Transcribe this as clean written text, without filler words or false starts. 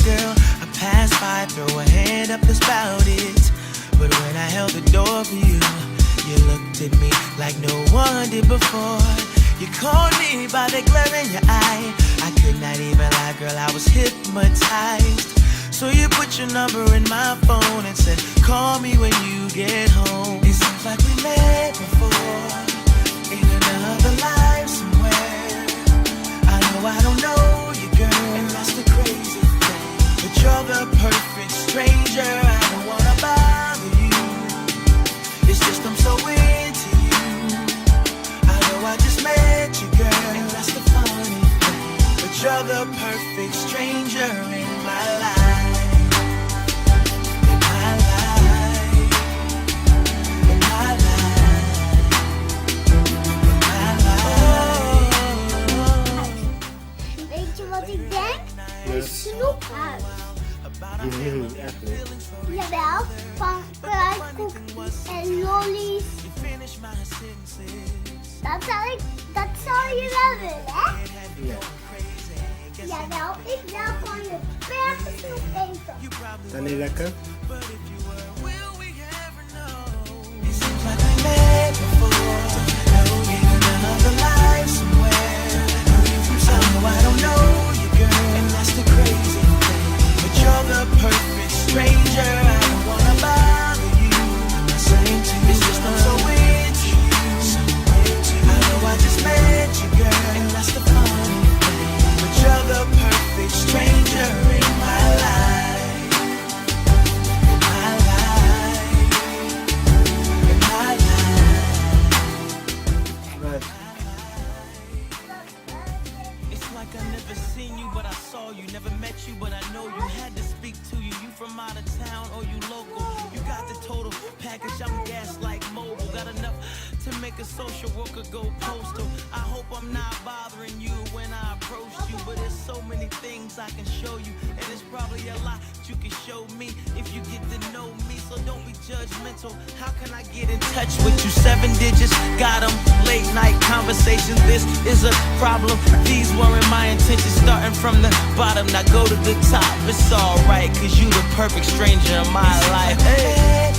girl. I passed by, throw a hand up, that's about it. But when I held the door for you, you looked at me like no one did before. You caught me by the glare in your eye. I could not even lie, girl, I was hypnotized. So you put your number in my phone and said, call me when you get home. It seems like we met before, in another life somewhere. I know I don't know you, girl, and that's the crazy thing. But you're the perfect stranger, I don't wanna bother you. It's just I'm so into you. I know I just met you, girl, and that's the funny thing. But you're the perfect stranger in my life. In my life. In my life. In my life. Weet je wat ik denk? Een snoephuis. Echt niet. Jawel, van fruitkoekjes en lollies. Dat zou je wel willen, hè? Ja. Jawel, ik wil van je snoep eten. Zijn die lekker? It seems like we met before, in another life somewhere. I know I don't know you, girl, and that's the crazy thing. But you're the perfect stranger, I don't wanna bother you. I'm not saying to you, it's just I'm so into you. I know I just met you, girl, and that's the funny thing. But you're the perfect stranger in my life. In my life. In my life. Right. It's like I never seen you, but I saw you. Never met you, but I know you. Had to speak to you. You from out of town or you local? You got the total package. I'm gas like mobile. Got enough to make a social worker go postal. I hope I'm not bothering you when I approach you, but there's so many things I can show you, and it's probably a lot you can show me if you get to know me. So don't be judgmental. How can I get in touch with you? 7 digits, got 'em. Late night conversations. This is a problem. These weren't my intentions. Starting from the bottom, now go to the top. It's alright, cause you the perfect stranger in my life. Hey.